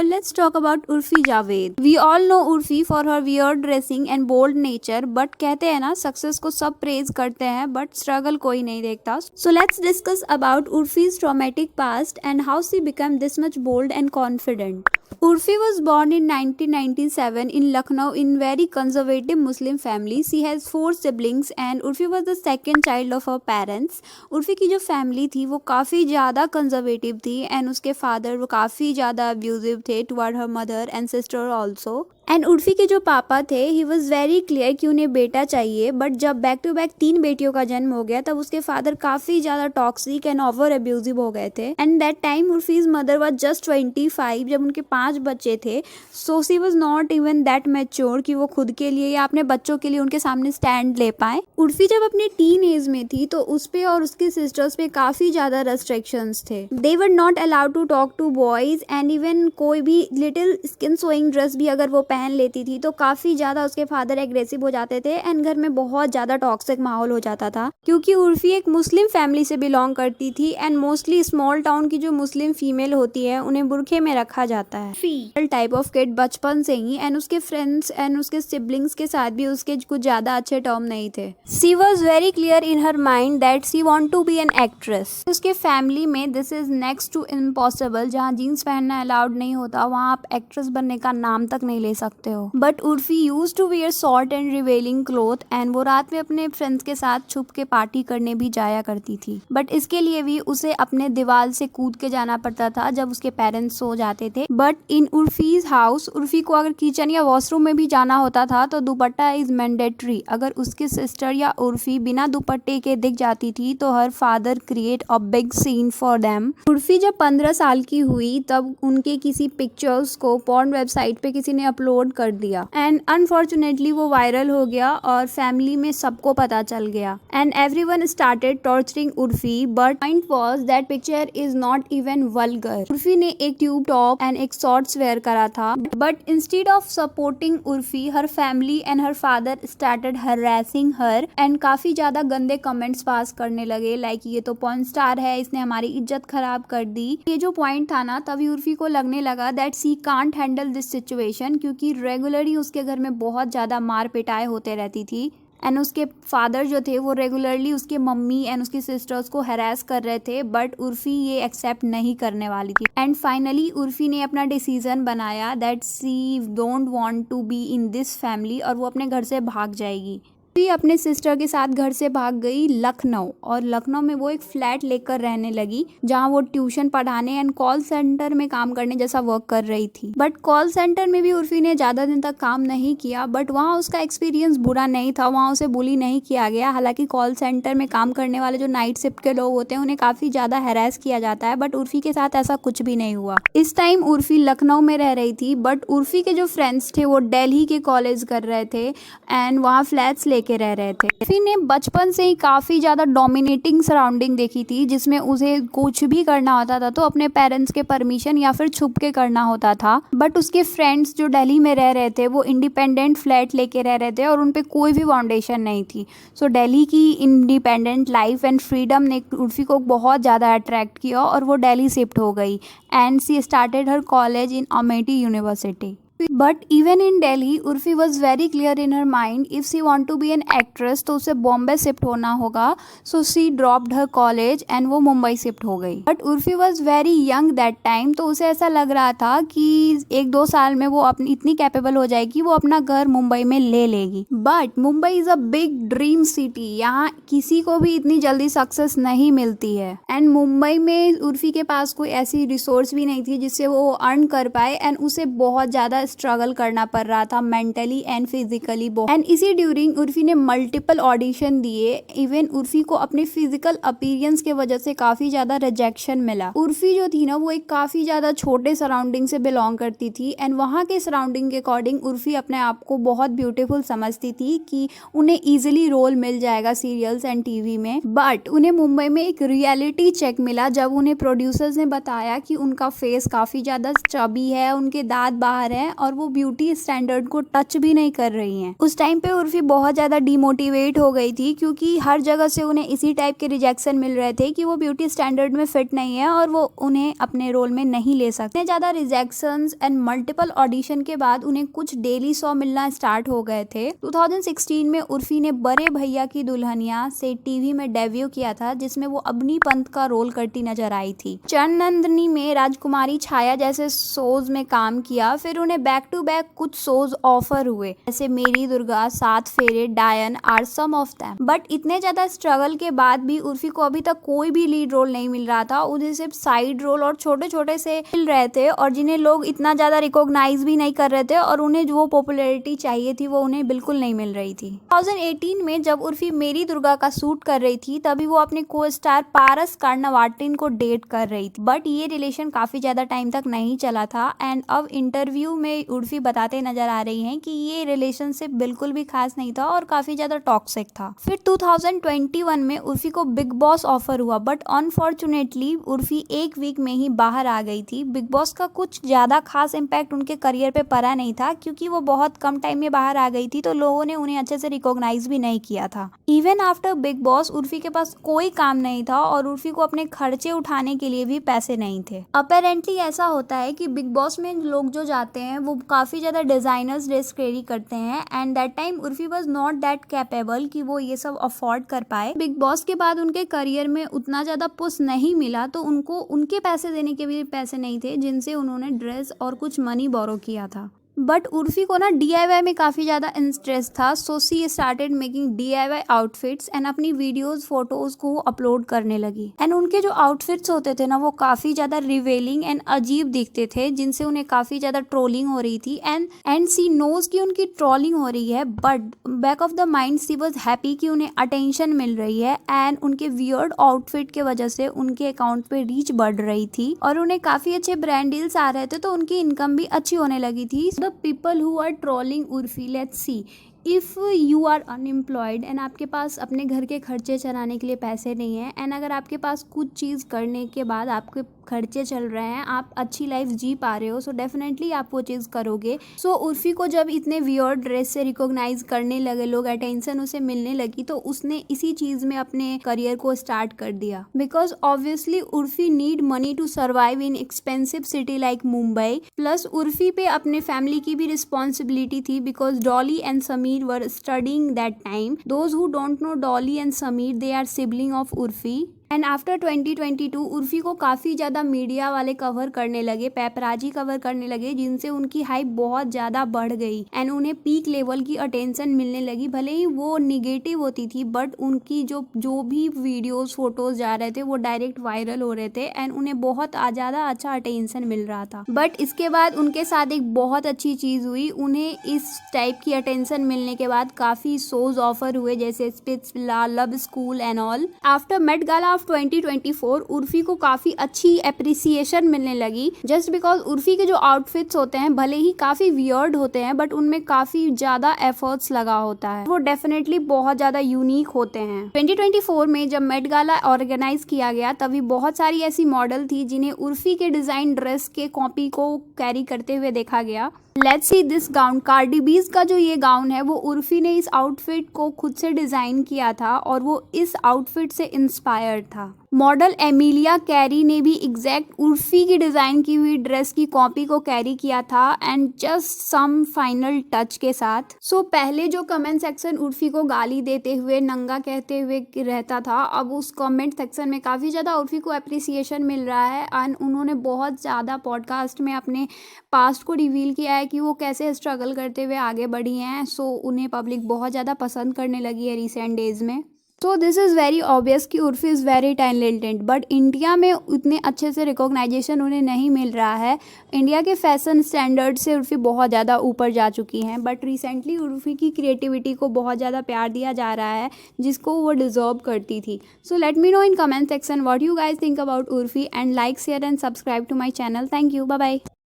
Let's talk about Urfi Javed. We all know Urfi for her weird dressing and bold nature, but कहते हैं ना success को सब praise करते हैं बट स्ट्रगल कोई नहीं देखता. So let's discuss about Urfi's traumatic past and how she became this much bold and confident. Urfi was born in 1997 in Lucknow in very conservative Muslim family. She has 4 siblings and Urfi was the second child of her parents. Urfi की जो family थी वो काफ़ी ज़्यादा conservative थी and उसके father वो काफ़ी ज़्यादा अब्यूजिव थे toward her mother and sister also. And Urfi के जो पापा थे ही वॉज वेरी क्लियर कि उन्हें बेटा चाहिए, बट जब बैक टू बैक 3 बेटियों का जन्म हो गया तब उसके फादर काफी ज्यादा टॉक्सिक एंड ओवर अब्यूजिव हो गए थे. And that time Urfi's mother was just 25 जब उनके 5 बच्चे थे. So she was not even that mature कि वो खुद के लिए या अपने बच्चों के लिए उनके सामने स्टैंड ले पाए. उर्फी जब अपने टीन एज में थी तो उस पे और उसके सिस्टर्स पे काफी ज्यादा रेस्ट्रिक्शंस थे. They were not allowed to talk to boys and even कोई भी लिटिल स्किन सोइंग ड्रेस भी अगर वो पहन लेती थी तो काफी ज्यादा उसके फादर एग्रेसिव हो जाते थे एंड घर में बहुत ज्यादा टॉक्सिक माहौल हो जाता था. क्योंकि उर्फी एक मुस्लिम फैमिली से बिलोंग करती थी एंड मोस्टली स्मॉल टाउन की जो मुस्लिम फीमेल होती है उन्हें बुरखे में रखा जाता है. टाइप ऑफ किड बचपन से ही एंड उसके फ्रेंड्स एंड उसके सिबलिंग्स के साथ भी उसके कुछ ज्यादा अच्छे टर्म नहीं थे. She was very clear in her mind that she want to be an actress. उसके फैमिली में this is next to impossible. जहाँ जीन्स पहनना अलाउड नहीं होता वहाँ आप एक्ट्रेस बनने का नाम तक नहीं ले सकते हो. But Urfi use to wear short and revealing cloth and वो रात में अपने फ्रेंड्स के साथ छुप के पार्टी करने भी जाया करती थी. बट इसके लिए भी उसे अपने दीवार से कूद के जाना पड़ता था जब उसके पेरेंट्स सो जाते थे. बट इन उर्फीज हाउस उर्फी को अगर किचन या वॉशरूम में भी जाना होता था तो दुपट्टा इज मैंडेटरी. अगर उसके सिस्टर या उर्फी बिना दुपट्टे के दिख जाती थी तो her father create a big scene for them. Urfi जब 15 साल की हुई तब उनके किसी पिक्चर्स को पॉर्न वेबसाइट पे किसी ने अपलोड कर दिया एंड अनफॉर्चुनेटली वो वायरल हो गया और फैमिली में सबको पता चल गया and everyone started torturing Urfi. But point was that picture is not even vulgar. Urfi ने एक ट्यूब टॉप एंड एक शॉर्ट्स वेयर करा था. But instead of supporting Urfi her family and her father started harassing her and काफी ज्यादा गंदे comments pass करने लगे लाइक ये तो पॉर्न स्टार है, इसने हमारी इज्जत खराब कर दी. ये जो पॉइंट था ना तभी उर्फी को लगने लगा that she can't handle this situation क्योंकि रेगुलरली उसके घर में बहुत ज़्यादा मार पिटाई होते रहती थी एंड उसके फादर जो थे वो रेगुलरली उसके मम्मी एंड उसकी सिस्टर्स को हरास कर रहे थे. बट उर्फी ये एक्सेप्ट नहीं करने वाली थी एंड फाइनली उर्फी ने अपना डिसीजन बनाया that she don't want to be in this family और वो अपने घर से भाग जाएगी. अपने सिस्टर के साथ घर से भाग गई लखनऊ और लखनऊ में वो एक फ्लैट लेकर रहने लगी जहां वो ट्यूशन पढ़ाने एंड कॉल सेंटर में काम करने जैसा वर्क कर रही थी. बट कॉल सेंटर में भी उर्फी ने ज्यादा दिन तक काम नहीं किया बट वहां उसका एक्सपीरियंस बुरा नहीं था. वहां उसे बुली नहीं किया गया. हालांकि कॉल सेंटर में काम करने वाले जो नाइट शिफ्ट के लोग होते हैं उन्हें काफी ज्यादा हैरेस किया जाता है बट उर्फी के साथ ऐसा कुछ भी नहीं हुआ. इस टाइम उर्फी लखनऊ में रह रही थी बट उर्फी के जो फ्रेंड्स थे वो दिल्ली के कॉलेज कर रहे थे एंड वहाँ फ्लैट्स लेके रह रहे थे. उर्फी ने बचपन से ही काफी ज्यादा डोमिनेटिंग सराउंडिंग देखी थी जिसमें उसे कुछ भी करना होता था तो अपने पेरेंट्स के परमिशन या फिर छुप के करना होता था. बट उसके फ्रेंड्स जो दिल्ली में रह रहे थे वो इंडिपेंडेंट फ्लैट लेके रह रहे थे और उन पे कोई भी फाउंडेशन नहीं थी. सो दिल्ली की इंडिपेंडेंट लाइफ एंड फ्रीडम ने उर्फी को बहुत ज्यादा अट्रैक्ट किया और वो दिल्ली शिफ्ट हो गई and she started her college in Amethi university. But even in Delhi Urfi was very clear in her mind if she want to be an actress तो उसे बॉम्बे शिफ्ट होना होगा. So she dropped her college and वो Mumbai shift हो गई. But Urfi was very young that time तो उसे ऐसा लग रहा था कि 1-2 साल में वो अपनी इतनी कैपेबल हो जाएगी वो अपना घर मुंबई में ले लेगी. But Mumbai is a big dream city. यहाँ किसी को भी इतनी जल्दी सक्सेस नहीं मिलती है एंड मुंबई में उर्फी के पास कोई ऐसी रिसोर्स भी नहीं थी जिससे वो अर्न कर पाए एंड उसे बहुत ज्यादा स्ट्रगल करना पड़ रहा था मेंटली एंड फिजिकली एंड इसी ड्यूरिंग उर्फी ने मल्टीपल ऑडिशन दिए. इवन उर्फी को अपने फिजिकल अपीयरेंस के वजह से काफी ज्यादा रिजेक्शन मिला. उर्फी जो थी ना वो एक काफी ज्यादा छोटे सराउंडिंग से बिलोंग करती थी एंड वहाँ के सराउंडिंग के अकॉर्डिंग उर्फी अपने आप को बहुत ब्यूटीफुल समझती थी कि उन्हें इजिली रोल मिल जाएगा सीरियल्स एंड टीवी में. बट उन्हें मुंबई में एक रियलिटी चेक मिला जब उन्हें प्रोड्यूसर्स ने बताया कि उनका फेस काफी ज्यादा चबी है, उनके दांत बाहर है और वो ब्यूटी स्टैंडर्ड को टच भी नहीं कर रही हैं। उस टाइम पे उर्फी बहुत ज्यादा डिमोटिवेट हो गई थी क्योंकि हर जगह से उन्हें इसी टाइप के रिजेक्शन मिल रहे थे कि वो ब्यूटी स्टैंडर्ड में फिट नहीं है और वो उन्हें अपने रोल में नहीं ले सकते। ज्यादा रिजेक्शंस एंड मल्टीपल ऑडिशन के बाद उन्हें कुछ डेली शो मिलना स्टार्ट हो गए थे। 2016 में उर्फी ने बड़े भैया की दुल्हनिया से टीवी में डेब्यू किया था, जिसमें वो अग्नि पंत का रोल करती नजर आई थी। चरणनंदिनी में राजकुमारी छाया जैसे शोज में काम किया। फिर उन्हें बैक टू बैक कुछ शोज ऑफर हुए, जैसे Meri Durga, Saat Phere, Daayan are some of them. But इतने ज्यादा स्ट्रगल के बाद भी उर्फी को अभी तक कोई भी लीड रोल नहीं मिल रहा था। उन्हें सिर्फ साइड रोल और छोटे छोटे से मिल रहे थे और जिन्हें लोग इतना ज्यादा रिकॉग्नाइज भी नहीं कर रहे थे और उन्हें जो पॉपुलैरिटी चाहिए थी वो उन्हें बिल्कुल नहीं मिल रही थी। 2018 में जब उर्फी मेरी दुर्गा का शूट कर रही थी तभी वो अपने को स्टार पारस कार्नावाटिन को डेट कर रही थी। बट ये रिलेशन काफी ज्यादा टाइम तक नहीं चला था एंड अब इंटरव्यू में उर्फी बताते नजर आ रही हैं कि ये रिलेशनशिप बिल्कुल भी खास नहीं था और काफी ज्यादा टॉक्सिक था। फिर 2021 में उर्फी को बिग बॉस ऑफर हुआ बट अनफॉर्चुनेटली उर्फी एक वीक में ही बाहर आ गई थी। बिग बॉस का कुछ ज्यादा खास इम्पैक्ट उनके करियर पे पड़ा नहीं था क्योंकि वो बहुत कम टाइम में बाहर आ गई थी तो लोगों ने उन्हें अच्छे से रिकॉग्नाइज भी नहीं किया था। Even after big boss Urfi के पास कोई काम नहीं था और उर्फी को अपने खर्चे उठाने के लिए भी पैसे नहीं थे। अपेरेंटली ऐसा होता है कि बिग बॉस में लोग जो जाते हैं वो काफी ज्यादा डिजाइनर्स ड्रेस कैरी करते हैं and that time Urfi was not that capable कि वो ये सब अफोर्ड कर पाए। बिग बॉस के बाद उनके करियर में उतना ज्यादा पुश नहीं मिला तो उनको उनके पैसे देने के भी पैसे नहीं थे जिनसे उन्होंने ड्रेस और कुछ मनी बोरो किया था। बट उर्फी को ना DIY में काफ़ी ज़्यादा इंटरेस्ट था so she started making DIY outfits and अपनी वीडियोस फोटोज को अपलोड करने लगी। एंड उनके जो आउटफिट्स होते थे ना वो काफ़ी ज़्यादा रिवेलिंग एंड अजीब दिखते थे जिनसे उन्हें काफ़ी ज़्यादा ट्रोलिंग हो रही थी एंड सी नोज की उनकी ट्रोलिंग हो रही है but back of the mind she was happy कि उन्हें अटेंशन मिल रही है एंड उनके वियर्ड आउटफिट के वजह से उनके अकाउंट पे रीच बढ़ रही थी और उन्हें काफ़ी अच्छे ब्रांड डील्स आ रहे थे तो उनकी इनकम भी अच्छी होने लगी थी। People who are trolling Urfi, let's see. If you are unemployed and आपके पास अपने घर के खर्चे चलाने के लिए पैसे नहीं है एंड अगर आपके पास कुछ चीज़ करने के बाद आपके खर्चे चल रहे हैं, आप अच्छी लाइफ जी पा रहे हो, सो डेफिनेटली आप वो चीज़ करोगे। सो उर्फी को जब इतने वियर्ड ड्रेस से रिकॉग्नाइज करने लगे लोग, अटेंशन उसे मिलने लगी तो उसने इसी चीज़ में अपने करियर को स्टार्ट कर दिया because obviously Urfi need money to survive in expensive city like Mumbai. Plus Urfi पे अपने फैमिली की भी रिस्पॉन्सिबिलिटी थी because Dolly and Sameer were studying that time. Those who don't know Dolly and Sameer, they are sibling of Urfi. And after 2022 Urfi को काफ़ी ज़्यादा media वाले cover करने लगे, पेपराजी कवर करने लगे जिनसे उनकी हाइप बहुत ज़्यादा बढ़ गई एंड उन्हें पीक लेवल की अटेंशन मिलने लगी। भले ही वो निगेटिव होती थी बट उनकी जो भी वीडियोस फोटोज जा रहे थे वो डायरेक्ट वायरल हो रहे थे एंड उन्हें बहुत ज़्यादा अच्छा अटेंशन मिल रहा था। बट इसके बाद उनके साथ एक बहुत अच्छी चीज़ हुई, उन्हें इस टाइप की अटेंशन मिलने के बाद काफ़ी शोज ऑफर हुए जैसे Splitsvilla, love school and all. After Met Gala 2024 Urfi को काफी अच्छी एप्रिसिएशन मिलने लगी जस्ट बिकॉज उर्फी के जो आउटफिट्स होते हैं भले ही काफी वियर्ड होते हैं बट उनमें काफी ज्यादा एफर्ट्स लगा होता है, वो डेफिनेटली बहुत ज्यादा यूनिक होते हैं। 2024 में जब मेट गाला ऑर्गेनाइज किया गया तभी बहुत सारी ऐसी मॉडल थी जिन्हें उर्फी के डिजाइन ड्रेस के कॉपी को कैरी करते हुए देखा गया। Let's see this gown, Cardi B's का जो ये गाउन है वो उर्फी ने इस आउटफिट को खुद से डिजाइन किया था और वो इस आउटफिट से इंस्पायर्ड था। मॉडल एमिलिया कैरी ने भी एग्जैक्ट उर्फी की डिजाइन की हुई ड्रेस की कॉपी को कैरी किया था and just some final touch के साथ। सो पहले जो कमेंट सेक्शन उर्फी को गाली देते हुए, नंगा कहते हुए रहता था, अब उस कमेंट सेक्शन में काफी ज्यादा उर्फी को एप्रिसिएशन मिल रहा है एंड उन्होंने बहुत ज्यादा पॉडकास्ट में अपने पास्ट को रिवील किया है कि वो कैसे स्ट्रगल करते हुए आगे बढ़ी हैं। सो उन्हें पब्लिक बहुत ज़्यादा पसंद करने लगी है रिसेंट डेज में। So this is very obvious कि Urfi is very talented but India में उतने अच्छे से रिकॉग्नाइजेशन उन्हें नहीं मिल रहा है। इंडिया के फैशन स्टैंडर्ड से उर्फी बहुत ज़्यादा ऊपर जा चुकी हैं बट रिसेंटली उर्फी की क्रिएटिविटी को बहुत ज़्यादा प्यार दिया जा रहा है जिसको वो डिजर्व करती थी। So let me know in comment section what you guys think about Urfi and like, share and subscribe to my channel. Thank you, bye bye.